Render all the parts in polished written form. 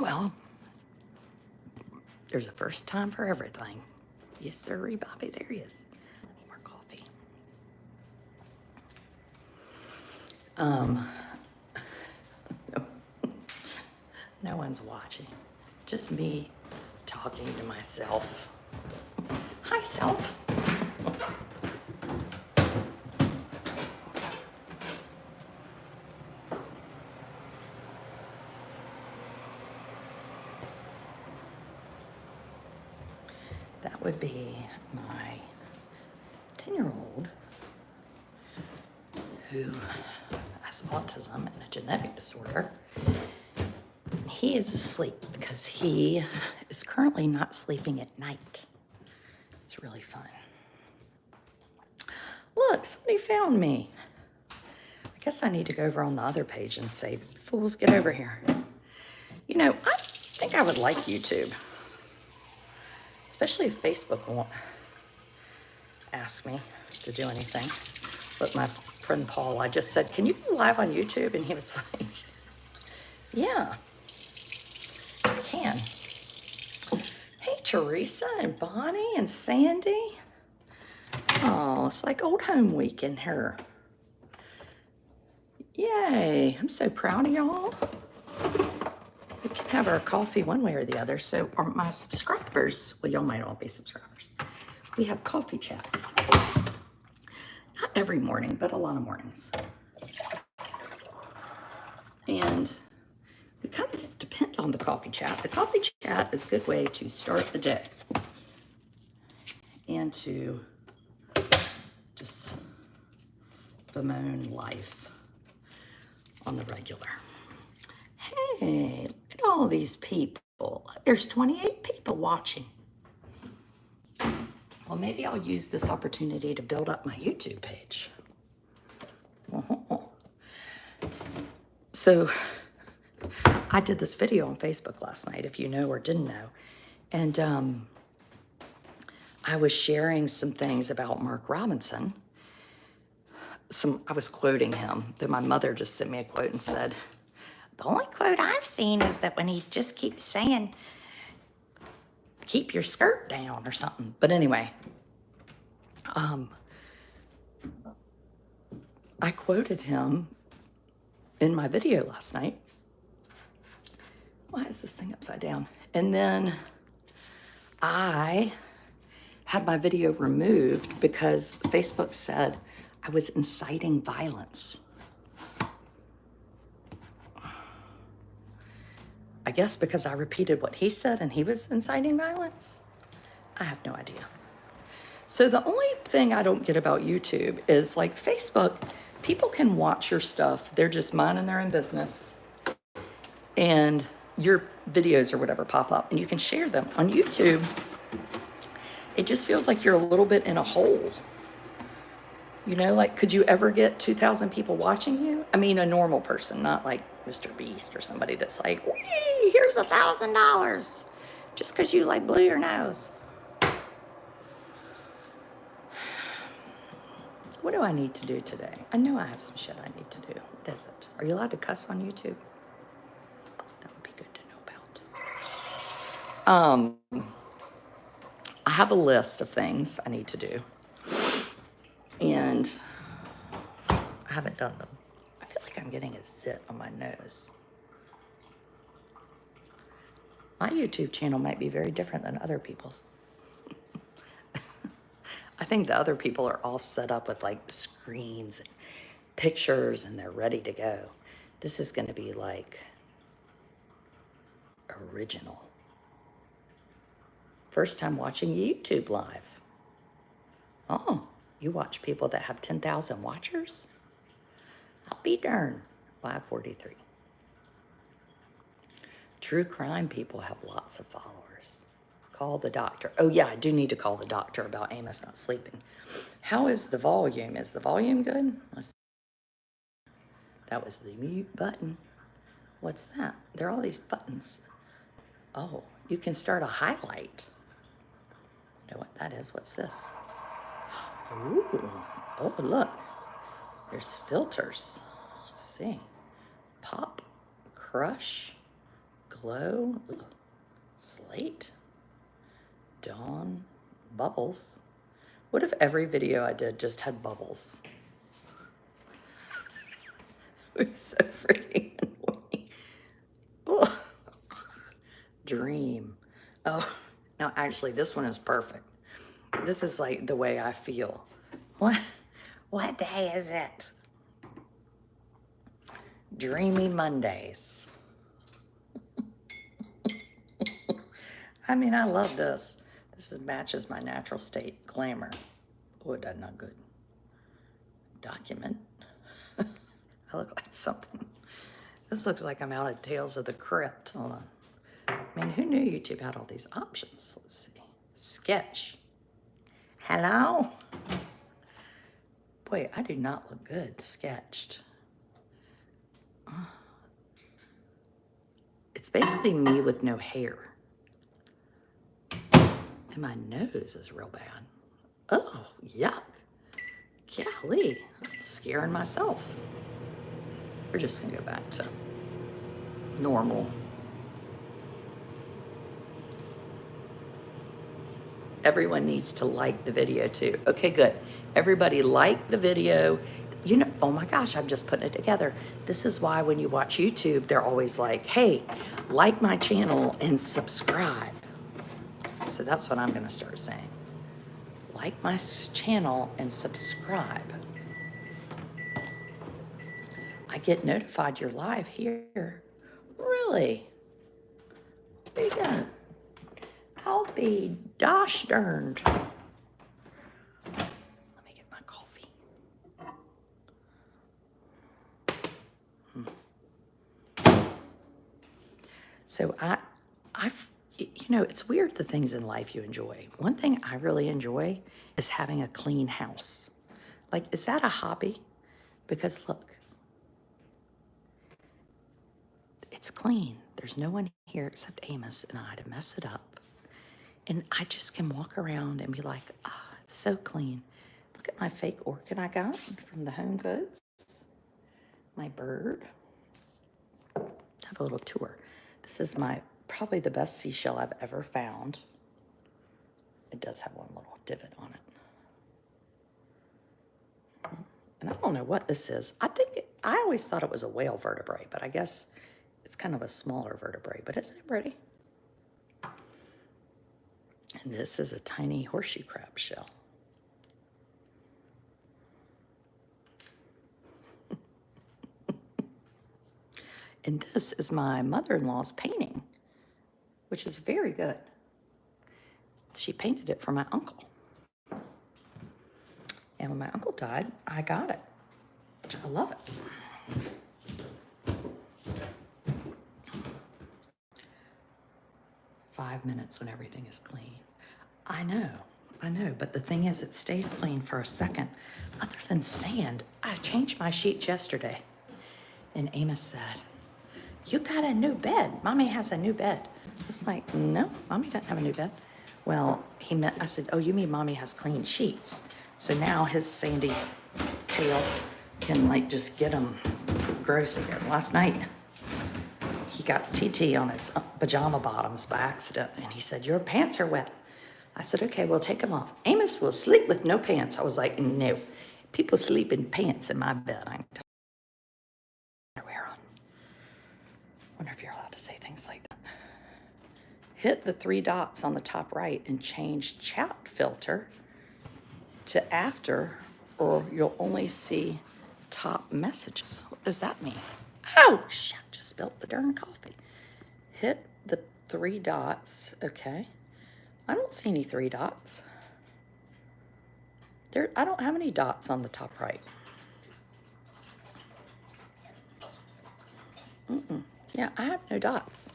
Well, there's a first time for everything. Yes, sir, Bobby, there he is. More coffee. No one's watching. Just me talking to myself. Hi, self. That would be my 10-year-old who has autism and a genetic disorder. He is asleep because he is currently not sleeping at night. It's really fun. Look, somebody found me. I guess I need to go over on the other page and say, fools, get over here. You know, I think I would like YouTube, especially if Facebook won't ask me to do anything. But my friend Paul, I just said, can you go live on YouTube? And he was like, yeah, I can. Hey, Teresa and Bonnie and Sandy. Oh, it's like old home week in here. Yay, I'm so proud of y'all. We can have our coffee one way or the other. So are my subscribers, well, y'all might all be subscribers. We have coffee chats. Not every morning, but a lot of mornings. And we kind of depend on the coffee chat. The coffee chat is a good way to start the day and to just bemoan life on the regular. Hey, look at all these people. There's 28 people watching. Well, maybe I'll use this opportunity to build up my YouTube page. So I did this video on Facebook last night, if you know or didn't know. And I was sharing some things about Mark Robinson. I was quoting him, though my mother just sent me a quote and said, the only quote I've seen is that when he just keeps saying, keep your skirt down or something. But anyway, I quoted him in my video last night. Why is this thing upside down? And then I had my video removed because Facebook said I was inciting violence. I guess because I repeated what he said and he was inciting violence? I have no idea. So the only thing I don't get about YouTube is like Facebook, people can watch your stuff. They're just minding their own business. And your videos or whatever pop up and you can share them. On YouTube, it just feels like you're a little bit in a hole. You know, like, could you ever get 2,000 people watching you? I mean, a normal person, not like Mr. Beast or somebody that's like, whee, here's $1,000 just because you like blew your nose. What do I need to do today? I know I have some shit I need to do. What is it? Are you allowed to cuss on YouTube? That would be good to know about. I have a list of things I need to do. And I haven't done them. I feel like I'm getting a zit on my nose. My YouTube channel might be very different than other people's. I think the other people are all set up with like screens and pictures and they're ready to go. This is going to be like original. First time watching YouTube live. Oh, you watch people that have 10,000 watchers? I'll be darned. 543. True crime people have lots of followers. Call the doctor. Oh yeah, I do need to call the doctor about Amos not sleeping. How is the volume? Is the volume good? That was the mute button. What's that? There are all these buttons. Oh, you can start a highlight. You know what that is? What's this? Ooh. Oh, look. There's filters. Let's see. Pop, crush, glow, ugh, slate, dawn, bubbles. What if every video I did just had bubbles? It was so freaking annoying. Ugh. Dream. Oh, no, actually, this one is perfect. This is like the way I feel. What day is it? Dreamy Mondays. I mean, I love this. Matches my natural state. Glamour. Oh, that's not good. Document. I look like something. This looks like I'm out of Tales of the Crypt. Hold on. I mean, who knew YouTube had all these options? Let's see. Sketch. Hello? Boy, I do not look good sketched. It's basically me with no hair. And my nose is real bad. Oh, yuck. Golly, I'm scaring myself. We're just gonna go back to normal. Everyone needs to like the video too. Okay, good. Everybody like the video. You know, oh my gosh, I'm just putting it together. This is why when you watch YouTube, they're always like, hey, like my channel and subscribe. So that's what I'm gonna start saying. Like my channel and subscribe. I get notified you're live here. Really? What are you doing? I'll be gosh darned. Let me get my coffee. So you know, it's weird the things in life you enjoy. One thing I really enjoy is having a clean house. Like, is that a hobby? Because look, it's clean. There's no one here except Amos and I to mess it up. And I just can walk around and be like, ah, it's so clean. Look at my fake orchid I got from the Home Goods. My bird. Have a little tour. This is probably the best seashell I've ever found. It does have one little divot on it. And I don't know what this is. I always thought it was a whale vertebrae, but I guess it's kind of a smaller vertebrae, but isn't it pretty? And this is a tiny horseshoe crab shell. And this is my mother-in-law's painting, which is very good. She painted it for my uncle. And when my uncle died, I got it. I love it. 5 minutes when everything is clean. I know, but the thing is, it stays clean for a second. Other than sand, I changed my sheets yesterday. And Amos said, you got a new bed. Mommy has a new bed. I was like, no, Mommy doesn't have a new bed. Well, I said, oh, you mean Mommy has clean sheets. So now his sandy tail can like just get him gross again. Last night, he got TT on his pajama bottoms by accident. And he said, your pants are wet. I said, okay, we'll take them off. Amos will sleep with no pants. I was like, no, people sleep in pants in my bed. I ain't underwear on. Wonder if you're allowed to say things like that. Hit the 3 dots on the top right and change chat filter to after, or you'll only see top messages. What does that mean? Oh, shit, just spilled the darn coffee. Hit the 3 dots, okay. I don't see any 3 dots. I don't have any dots on the top right. Yeah, I have no dots.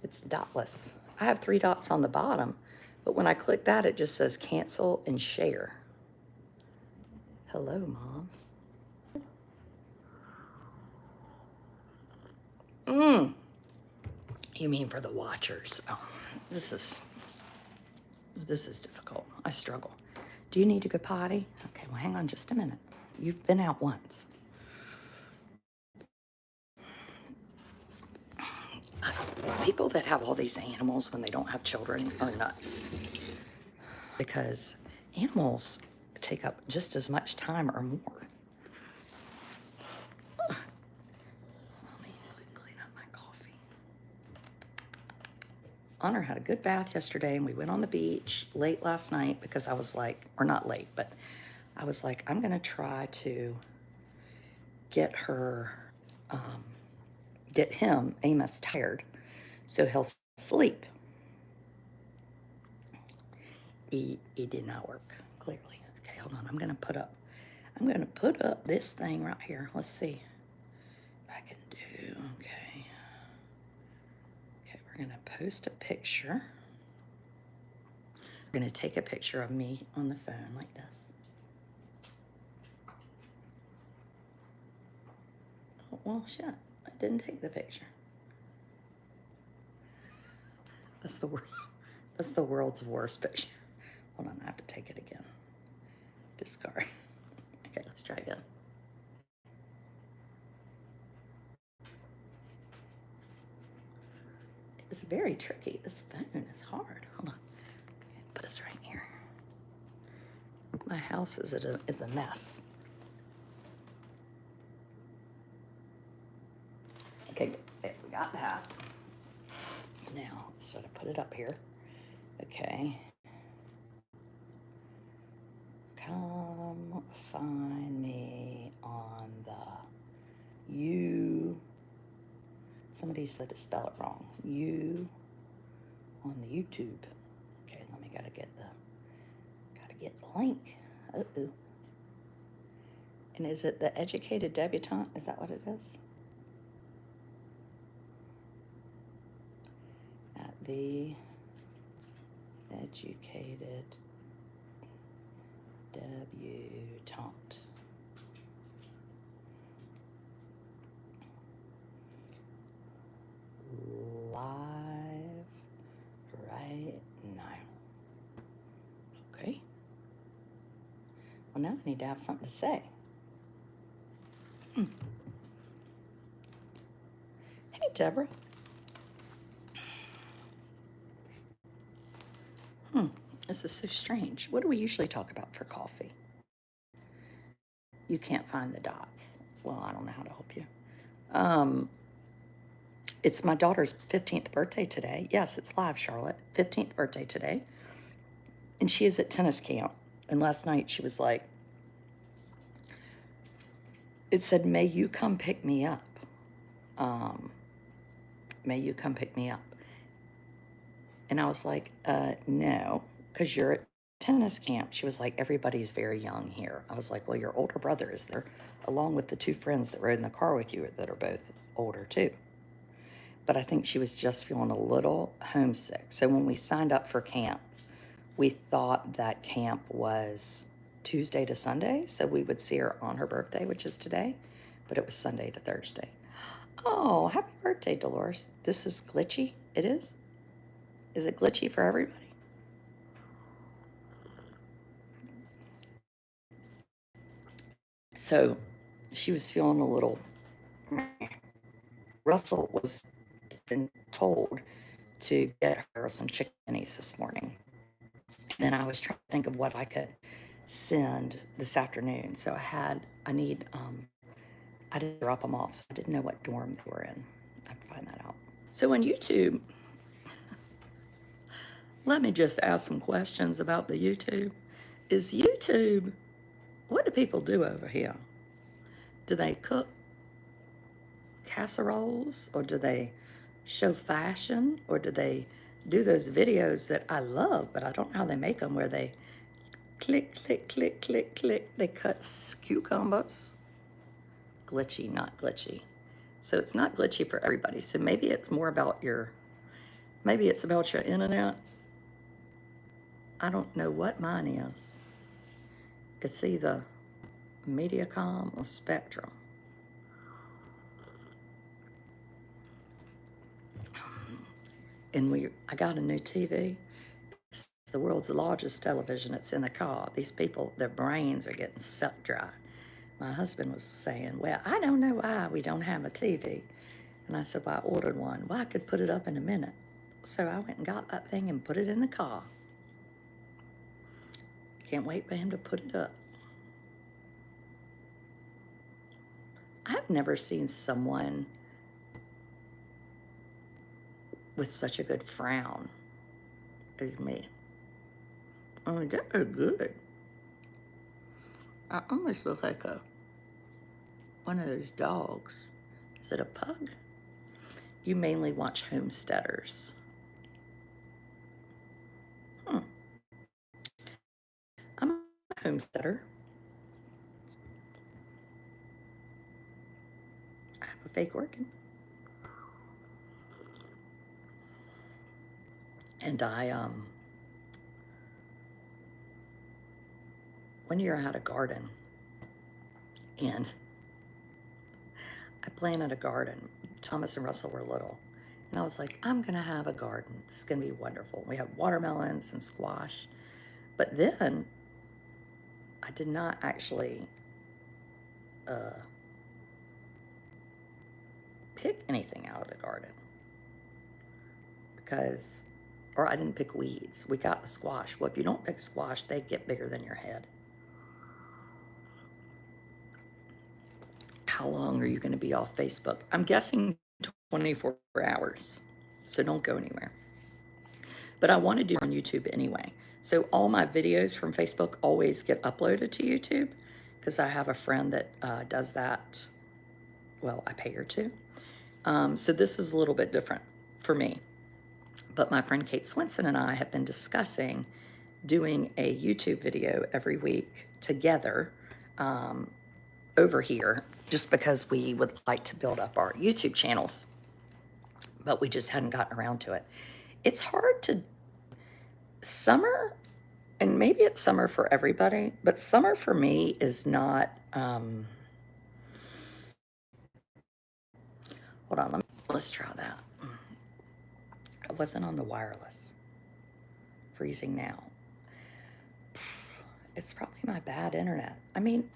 It's dotless. I have 3 dots on the bottom, but when I click that, it just says cancel and share. Hello, Mom. You mean for the watchers? Oh, this is difficult. I struggle. Do you need to go potty? Okay, well, hang on just a minute. You've been out once. People that have all these animals when they don't have children are nuts. Because animals take up just as much time or more. Let me clean up my coffee. Honor had a good bath yesterday, and we went on the beach late last night because I was like, or not late, but I was like, I'm going to try to get him, Amos, tired so he'll sleep. It did not work, clearly. Okay, hold on. I'm going to put up this thing right here. Let's see if I can do, okay. Okay, we're going to post a picture. We're going to take a picture of me on the phone like this. Oh, well, shit. I didn't take the picture. That's the world's worst picture. Hold on, I have to take it again. Discard. Okay, let's try again. It's very tricky. This phone is hard. Hold on. Okay, put this right here. My house is a mess. Okay, we got that. Now, let's try to put it up here. Okay. Come find me on the somebody said to spell it wrong. On the YouTube. Okay, gotta get the link. Uh-oh. And is it the Educated Debutante? Is that what it is? At the Educated Debutante. Live right now. Okay. Well, now I need to have something to say. Hey, Deborah. This is so strange. What do we usually talk about for coffee? You can't find the dots. Well, I don't know how to help you. It's my daughter's 15th birthday today. Yes, it's live, Charlotte. 15th birthday today. And she is at tennis camp. And last night she was like, it said, may you come pick me up. May you come pick me up. And I was like, no, because you're at tennis camp. She was like, everybody's very young here. I was like, well, your older brother is there, along with the two friends that rode in the car with you that are both older too. But I think she was just feeling a little homesick. So when we signed up for camp, we thought that camp was Tuesday to Sunday, so we would see her on her birthday, which is today, but it was Sunday to Thursday. Oh, happy birthday, Dolores. This is glitchy? It is? Is it glitchy for everybody? So she was feeling a little... Russell was been told to get her some chickennies this morning. And then I was trying to think of what I could send this afternoon. So I didn't drop them off, so I didn't know what dorm they were in. I have to find that out. So on YouTube, let me just ask some questions about the YouTube. Is YouTube, what do people do over here? Do they cook casseroles, or do they show fashion, or do they do those videos that I love, but I don't know how they make them, where they click, click, click, click, click. They cut cucumbers. Glitchy, not glitchy. So it's not glitchy for everybody. So maybe it's more about maybe it's about your internet. I don't know what mine is. It's either Mediacom or Spectrum. And I got a new TV. It's the world's largest television. It's in the car. These people, their brains are getting sucked dry. My husband was saying, well, I don't know why we don't have a TV. And I said, well, I ordered one. Well, I could put it up in a minute. So I went and got that thing and put it in the car. Can't wait for him to put it up. I've never seen someone with such a good frown as me. Oh, they're good. I almost look like one of those dogs. Is it a pug? You mainly watch homesteaders. I'm a homesteader. I have a fake organ. And one year I had a garden, and I planted a garden. Thomas and Russell were little. And I was like, I'm going to have a garden. This is going to be wonderful. We have watermelons and squash. But then I did not actually pick anything out of the garden because, or I didn't pick weeds. We got the squash. Well, if you don't pick squash, they get bigger than your head. How long are you going to be off Facebook? I'm guessing 24 hours, so don't go anywhere. But I want to do it on YouTube anyway. So all my videos from Facebook always get uploaded to YouTube because I have a friend that does that. Well, I pay her to. So this is a little bit different for me. But my friend Kate Swinson and I have been discussing doing a YouTube video every week together over here, just because we would like to build up our YouTube channels. But we just hadn't gotten around to it. It's hard to, summer, and maybe it's summer for everybody, but summer for me is not, hold on, let's try that. I wasn't on the wireless. Freezing now. It's probably my bad internet. I mean,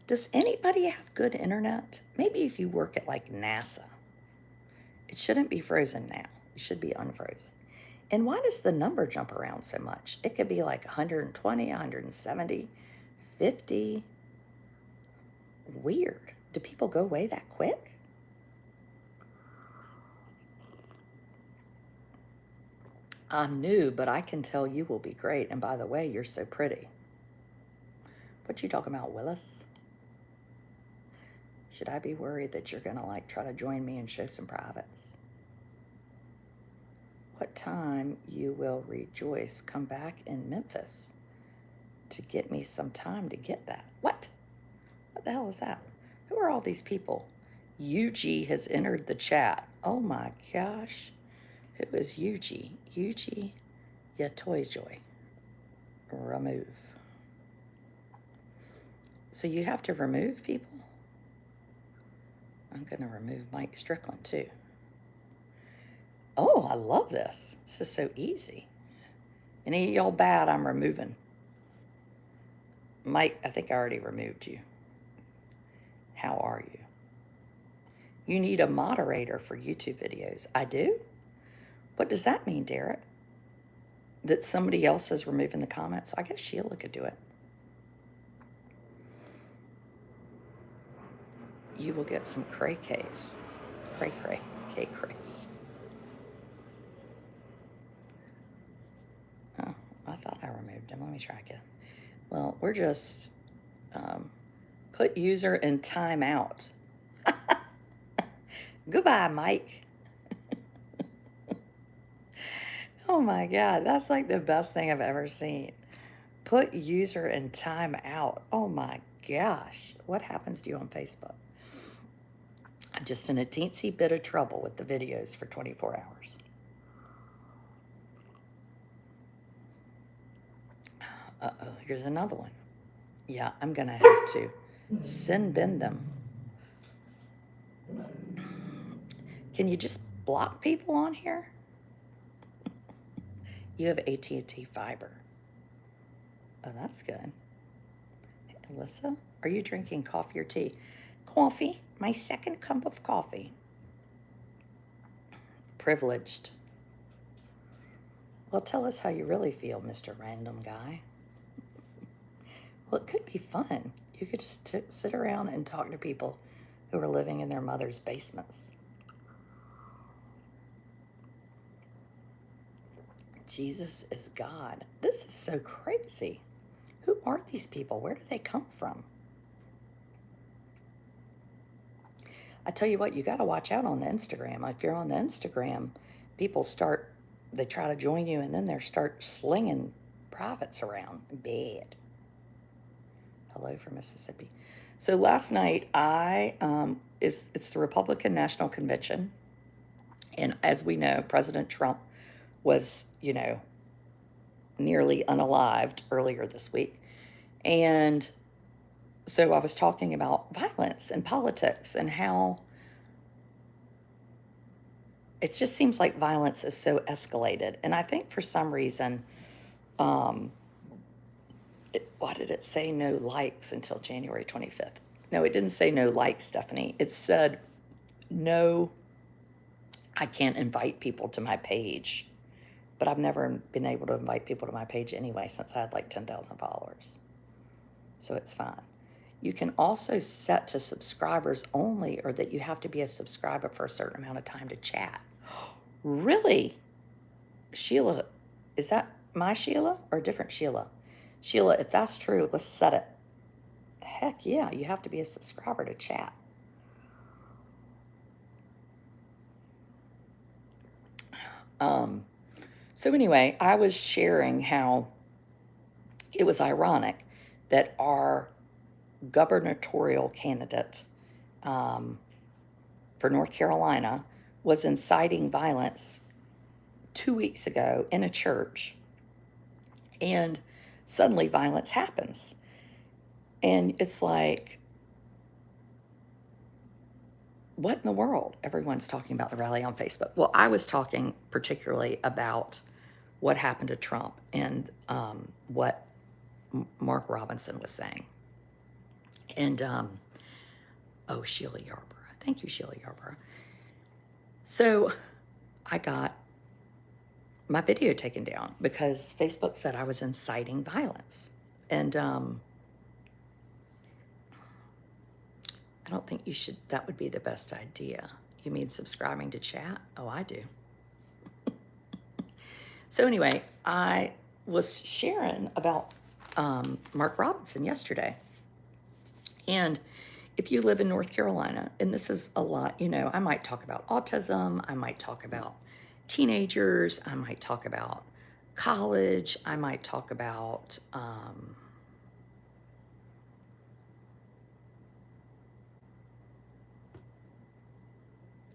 does anybody have good internet? Maybe if you work at like NASA. It shouldn't be frozen now. It should be unfrozen. And why does the number jump around so much? It could be like 120, 170, 50. Weird. Do people go away that quick? I'm new, but I can tell you will be great. And by the way, you're so pretty. What you talking about, Willis? Should I be worried that you're gonna like try to join me and show some privates? What time you will rejoice? Come back in Memphis to get me some time to get that. What? What the hell is that? Who are all these people? UG has entered the chat. Oh my gosh. Who is UG? UG, ya toy joy. Remove. So you have to remove people? I'm going to remove Mike Strickland too. Oh, I love this. This is so easy. Any of y'all bad, I'm removing. Mike, I think I already removed you. How are you? You need a moderator for YouTube videos. I do? What does that mean, Derek? That somebody else is removing the comments? I guess Sheila could do it. You will get some cray-crays. Cray-cray. Cray-crays. Oh, I thought I removed him. Let me try again. Well, we're just put user in timeout. Goodbye, Mike. Oh my God, that's like the best thing I've ever seen. Put user in timeout. Oh my gosh, what happens to you on Facebook? I'm just in a teensy bit of trouble with the videos for 24 hours. Uh-oh, here's another one. Yeah, I'm gonna have to sin bin them. Can you just block people on here? You have AT&T fiber. Oh, that's good. Hey, Alyssa, are you drinking coffee or tea? coffee, my second cup of coffee. Privileged. Well, tell us how you really feel, Mr. Random Guy. Well, it could be fun. You could just sit around and talk to people who are living in their mother's basements. Jesus is God. This is so crazy. Who are these people? Where do they come from? I tell you what, you got to watch out on the Instagram. If you're on the Instagram, people they try to join you, and then they start slinging privates around. Bad. Hello from Mississippi. So last night, it's the Republican National Convention. And as we know, President Trump was, nearly unalived earlier this week. And so I was talking about violence and politics and how it just seems like violence is so escalated. And I think for some reason, why did it say no likes until January 25th? No, it didn't say no likes, Stephanie. It said, no, I can't invite people to my page. But I've never been able to invite people to my page anyway since I had like 10,000 followers. So it's fine. You can also set to subscribers only, or that you have to be a subscriber for a certain amount of time to chat. Really? Sheila, is that my Sheila or a different Sheila? Sheila, if that's true, let's set it. Heck yeah, you have to be a subscriber to chat. So anyway, I was sharing how it was ironic that our gubernatorial candidate for North Carolina was inciting violence 2 weeks ago in a church, and suddenly violence happens. And it's like, what in the world? Everyone's talking about the rally on Facebook. Well, I was talking particularly about what happened to Trump and what Mark Robinson was saying. And, Sheila Yarborough. Thank you, Sheila Yarborough. So I got my video taken down because Facebook said I was inciting violence. And I don't think that would be the best idea. You mean subscribing to chat? Oh, I do. So anyway, I was sharing about Mark Robinson yesterday. And if you live in North Carolina, and this is a lot, I might talk about autism, I might talk about teenagers, I might talk about college, I might talk about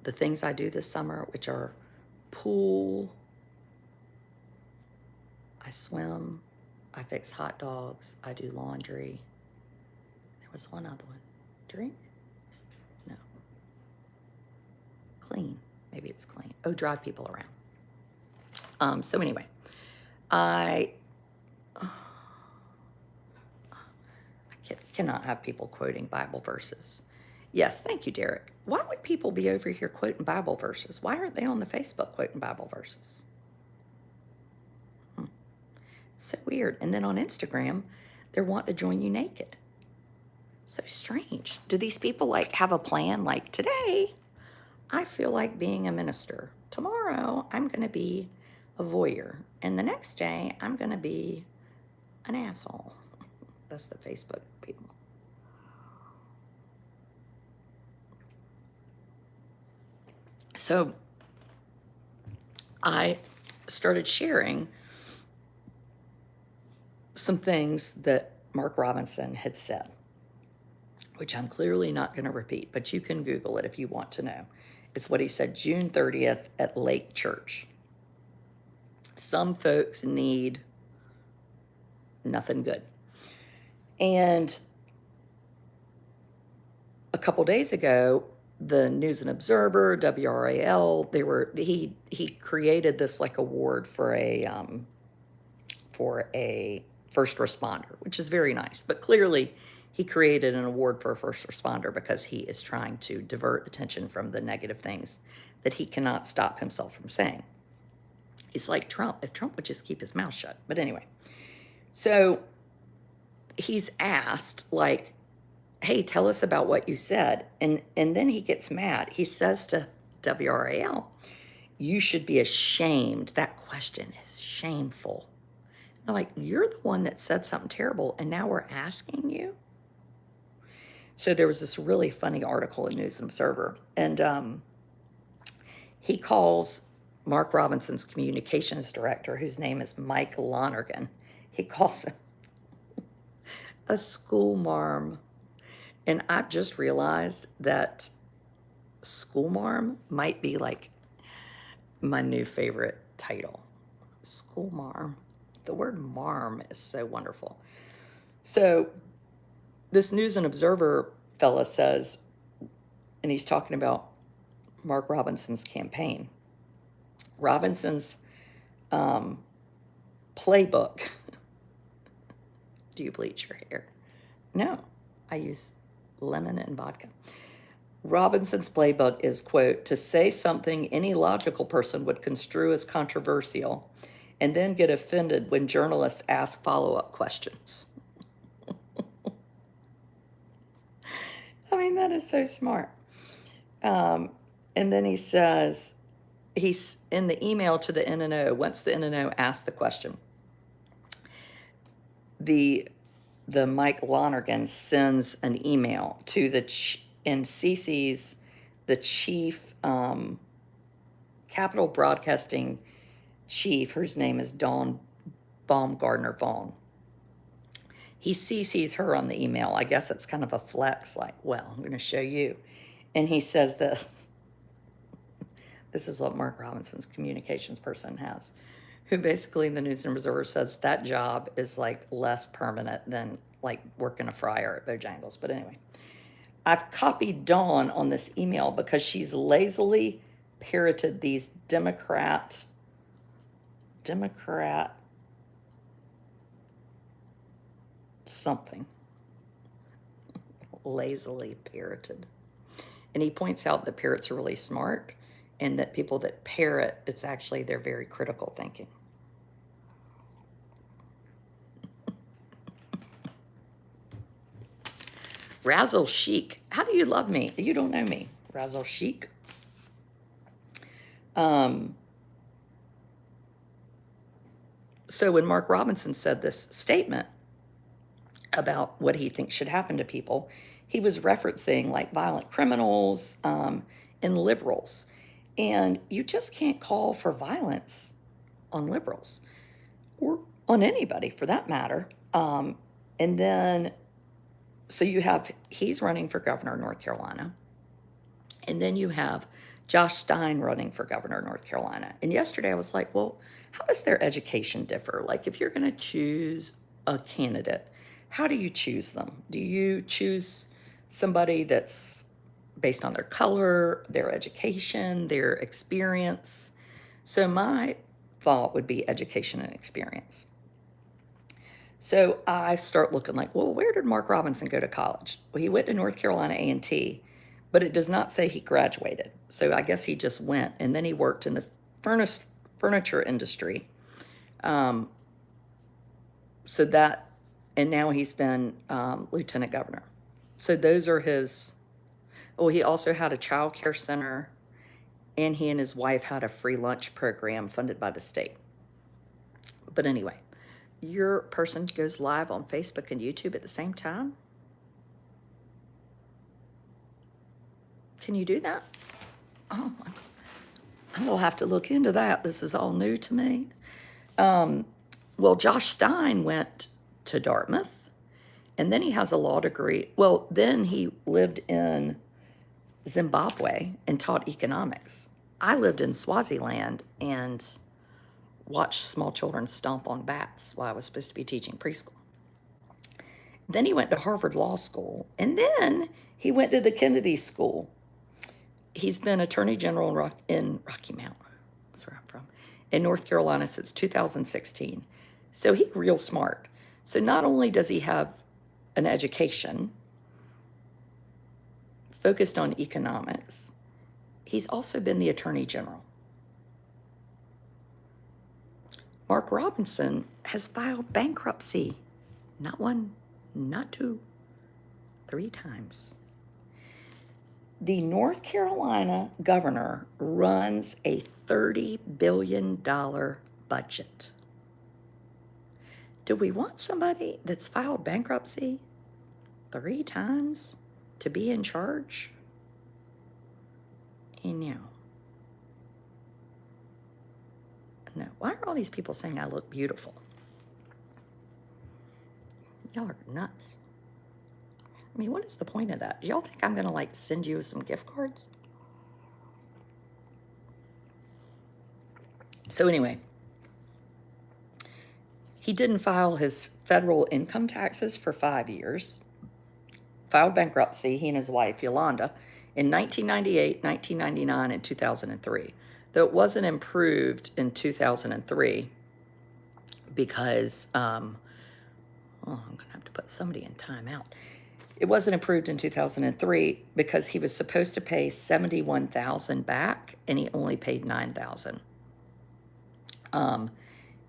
the things I do this summer, which are pool, I swim, I fix hot dogs, I do laundry. There was one other one. Drink? No. Clean. Maybe it's clean. Oh, drive people around. So anyway, I cannot have people quoting Bible verses. Yes, thank you, Derek. Why would people be over here quoting Bible verses? Why aren't they on the Facebook quoting Bible verses? So weird. And then on Instagram, they're wanting to join you naked. So strange. Do these people have a plan? Like, today, I feel like being a minister. Tomorrow, I'm going to be a voyeur. And the next day, I'm going to be an asshole. That's the Facebook people. So I started sharing some things that Mark Robinson had said, which I'm clearly not going to repeat, but you can Google it if you want to know. It's what he said June 30th at Lake Church. Some folks need nothing good. And a couple days ago, the News and Observer, WRAL, he created this award for a first responder, which is very nice. But clearly, He created an award for a first responder because he is trying to divert attention from the negative things that he cannot stop himself from saying. He's like Trump, if Trump would just keep his mouth shut. But anyway, so he's asked, like, hey, tell us about what you said. And then he gets mad. He says to WRAL, you should be ashamed. That question is shameful. They're like, you're the one that said something terrible, and now we're asking you? So there was this really funny article in News and Observer, and he calls Mark Robinson's communications director, whose name is Mike Lonergan, he calls him a school marm. And I've just realized that school marm might be like my new favorite title. School marm. The word marm is so wonderful. So this News and Observer fella says, and he's talking about Mark Robinson's campaign. Robinson's playbook. Do you bleach your hair? No, I use lemon and vodka. Robinson's playbook is, quote, to say something any logical person would construe as controversial and then get offended when journalists ask follow-up questions. I mean, that is so smart. And then he says, he's in the email to the NNO, once the NNO asked the question, the Mike Lonergan sends an email to and CC's the chief, Capital Broadcasting chief, whose name is Dawn Baumgardner Vaughn. He CC's her on the email. I guess it's kind of a flex, like, well, I'm going to show you. And he says this. This is what Mark Robinson's communications person has, who basically in the News and Observer says that job is like less permanent than like working a fryer at Bojangles. But anyway, I've copied Dawn on this email because she's lazily parroted these Democrat something. Lazily parroted. And he points out that parrots are really smart and that people that parrot, it's actually, they're very critical thinking. Razzle Chic. How do you love me? You don't know me. Razzle Chic. So when Mark Robinson said this statement about what he thinks should happen to people, he was referencing like violent criminals and liberals. And you just can't call for violence on liberals or on anybody for that matter. And then, so you have, he's running for governor of North Carolina. And then you have Josh Stein running for governor of North Carolina. And yesterday I was like, well, how does their education differ? Like if you're going to choose a candidate, how do you choose them? Do you choose somebody that's based on their color, their education, their experience? So my thought would be education and experience. So I start looking like, well, where did Mark Robinson go to college? Well, he went to North Carolina A&T, but it does not say he graduated. So I guess he just went, and then he worked in the furniture industry. So that, and now he's been lieutenant governor. So those are his, oh, he also had a child care center, and he and his wife had a free lunch program funded by the state. But anyway, your person goes live on Facebook and YouTube at the same time? Can you do that? Oh, I'm going to have to look into that. This is all new to me. Well, Josh Stein went to Dartmouth, and then he has a law degree. Well, then he lived in Zimbabwe and taught economics. I lived in Swaziland and watched small children stomp on bats while I was supposed to be teaching preschool. Then he went to Harvard Law School, and then he went to the Kennedy School. He's been Attorney General in Rocky Mount, that's where I'm from, in North Carolina since 2016. So he's real smart. So not only does he have an education focused on economics. He's also been the Attorney General. Mark Robinson has filed bankruptcy. Not one, not two, 3 times. The North Carolina governor runs a $30 billion budget. Do we want somebody that's filed bankruptcy 3 times to be in charge? No. No. Why are all these people saying I look beautiful? Y'all are nuts. I mean, what is the point of that? Do y'all think I'm going to, like, send you some gift cards? So anyway, he didn't file his federal income taxes for 5 years. Filed bankruptcy, he and his wife, Yolanda, in 1998, 1999, and 2003. Though it wasn't improved in 2003 because, I'm going to have to put somebody in timeout. It wasn't approved in 2003 because he was supposed to pay $71,000 back, and he only paid $9,000.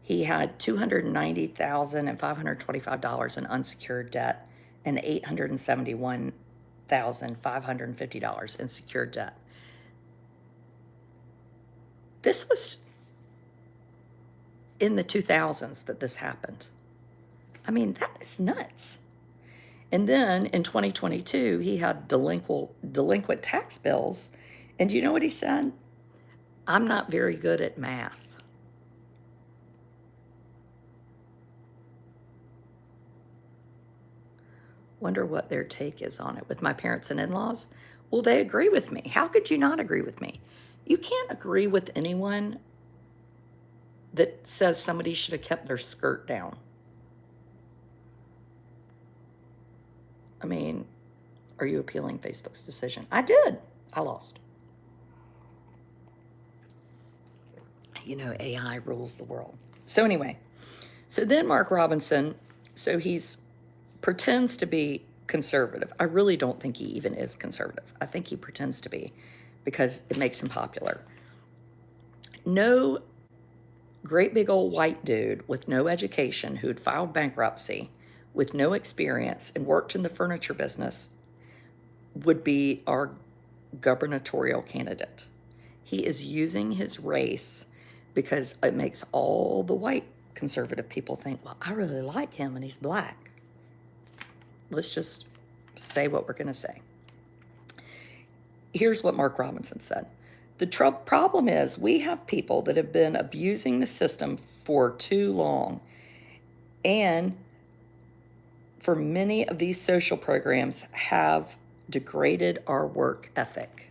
He had $290,525 in unsecured debt and $871,550 in secured debt. This was in the 2000s that this happened. I mean, that is nuts. And then in 2022, he had delinquent tax bills. And do you know what he said? I'm not very good at math. Wonder what their take is on it. With my parents and in-laws, well, they agree with me. How could you not agree with me? You can't agree with anyone that says somebody should have kept their skirt down. I mean, are you appealing Facebook's decision? I did. I lost. You know, AI rules the world. So anyway, so then Mark Robinson, so he's pretends to be conservative. I really don't think he even is conservative. I think he pretends to be because it makes him popular. No great big old white dude with no education who'd filed bankruptcy with no experience and worked in the furniture business would be our gubernatorial candidate. He is using his race because it makes all the white conservative people think, well, I really like him and he's black. Let's just say what we're going to say. Here's what Mark Robinson said. The problem is we have people that have been abusing the system for too long, and for many of these social programs have degraded our work ethic.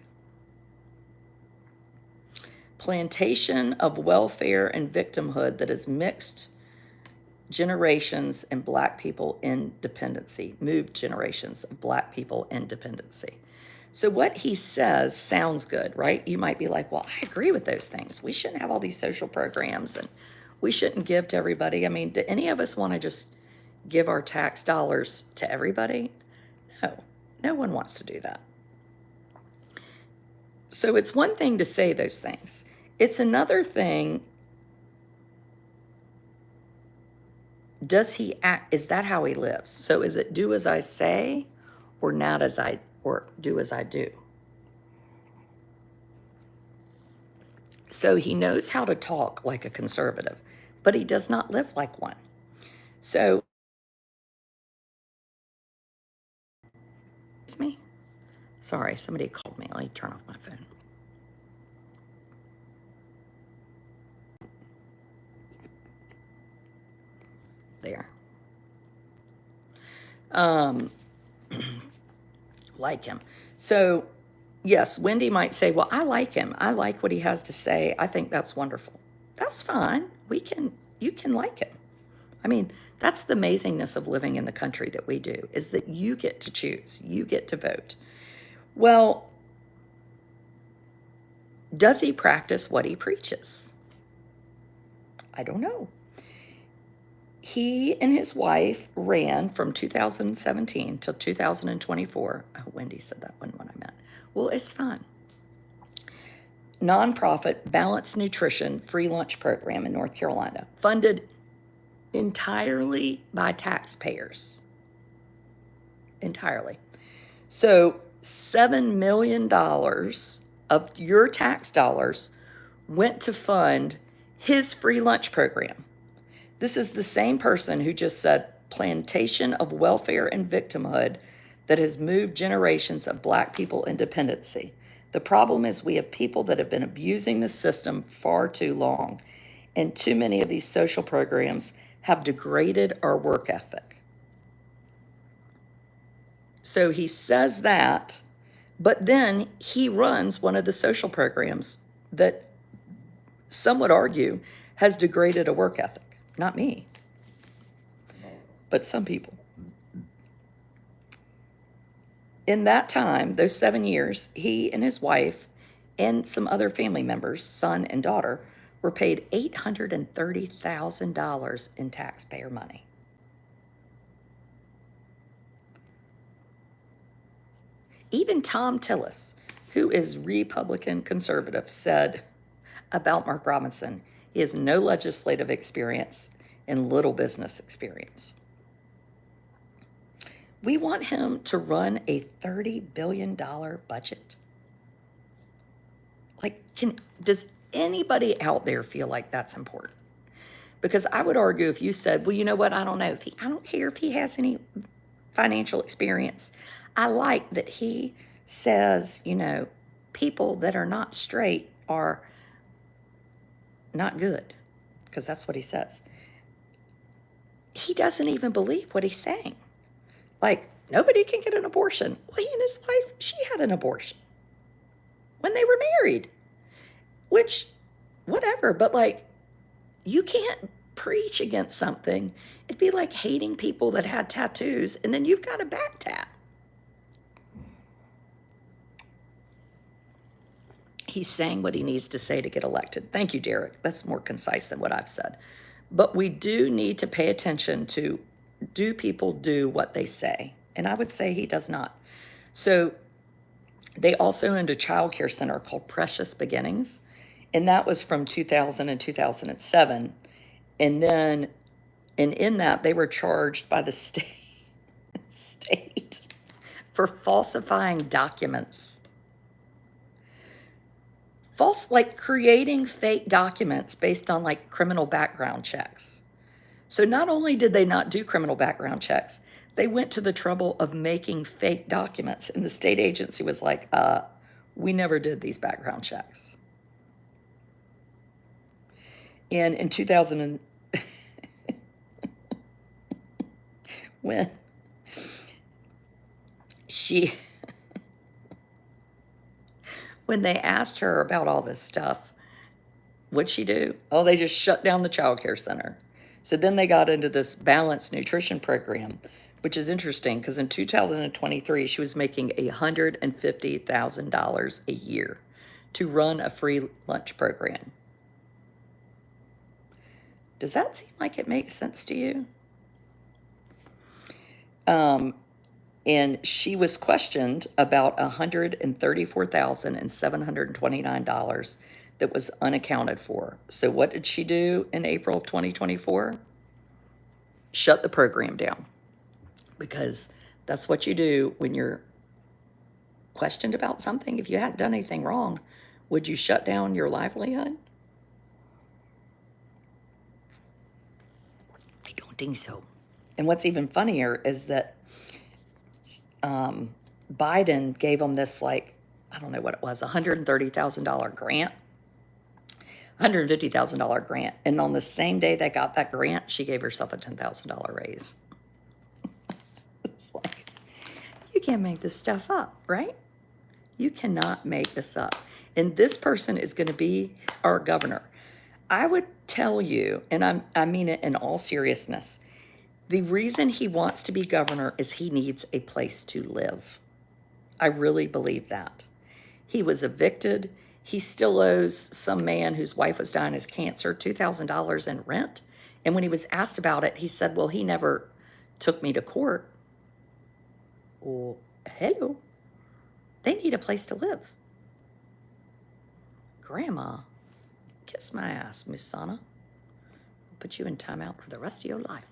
Plantation of welfare and victimhood that has mixed generations and black people in dependency, moved generations of black people in dependency. So what he says sounds good, right? You might be like, well, I agree with those things. We shouldn't have all these social programs and we shouldn't give to everybody. I mean, do any of us want to just give our tax dollars to everybody? No, no one wants to do that. So it's one thing to say those things. It's another thing, does he act, is that how he lives? So is it do as I say or not as I, or do as I do? So he knows how to talk like a conservative, but he does not live like one. So, it's me. Sorry, somebody called me. Let me turn off my phone. There. Like him. So, yes, Wendy might say, well, I like him. I like what he has to say. I think that's wonderful. That's fine. You can like him. I mean, that's the amazingness of living in the country that we do, is that you get to choose. You get to vote. Well, does he practice what he preaches? I don't know. He and his wife ran from 2017 till 2024. Oh, Wendy said that wasn't what I meant. Well, it's fun. Nonprofit balanced nutrition free lunch program in North Carolina, funded entirely by taxpayers. Entirely. So $7 million of your tax dollars went to fund his free lunch program. This is the same person who just said plantation of welfare and victimhood that has moved generations of Black people into dependency. The problem is we have people that have been abusing the system far too long, and too many of these social programs have degraded our work ethic. So he says that, but then he runs one of the social programs that some would argue has degraded a work ethic. Not me, but some people. In that time, those 7 years, he and his wife and some other family members, son and daughter, were paid $830,000 in taxpayer money. Even Tom Tillis, who is Republican conservative, said about Mark Robinson, he has no legislative experience and little business experience. We want him to run a $30 billion budget. Like, does anybody out there feel like that's important? Because I would argue if you said, well, you know what, I don't know. I don't care if he has any financial experience. I like that he says, people that are not straight are not good, because that's what he says. He doesn't even believe what he's saying. Like, nobody can get an abortion. Well, he and his wife, she had an abortion when they were married, which, whatever, but like, you can't preach against something. It'd be like hating people that had tattoos and then you've got a back tat. He's saying what he needs to say to get elected. Thank you, Derek. That's more concise than what I've said. But we do need to pay attention to, do people do what they say? And I would say he does not. So they also owned a child care center called Precious Beginnings, and that was from 2000 and 2007. And then, and in that, they were charged by the state for falsifying documents. Like creating fake documents based on like criminal background checks. So not only did they not do criminal background checks, they went to the trouble of making fake documents. And the state agency was like, we never did these background checks. And in 2000, when they asked her about all this stuff, what'd she do? Oh, they just shut down the child care center. So then they got into this balanced nutrition program, which is interesting because in 2023, she was making $150,000 a year to run a free lunch program. Does that seem like it makes sense to you? And she was questioned about $134,729 that was unaccounted for. So what did she do in April of 2024? Shut the program down, because that's what you do when you're questioned about something. If you hadn't done anything wrong, would you shut down your livelihood? I don't think so. And what's even funnier is that Biden gave them this, like, I don't know what it was, $130,000 grant, $150,000 grant. And on the same day they got that grant, she gave herself a $10,000 raise. It's like, you can't make this stuff up, right? You cannot make this up. And this person is going to be our governor. I would tell you, and I mean it in all seriousness, the reason he wants to be governor is he needs a place to live. I really believe that. He was evicted. He still owes some man whose wife was dying of cancer $2,000 in rent. And when he was asked about it, he said, well, he never took me to court. Well, hello. They need a place to live. Grandma, kiss my ass, Miss Sana. I'll put you in timeout for the rest of your life.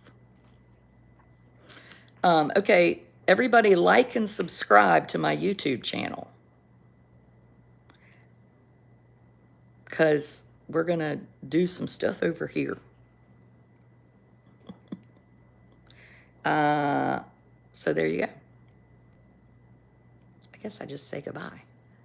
Okay, everybody like and subscribe to my YouTube channel, because we're going to do some stuff over here. So there you go. I guess I just say goodbye.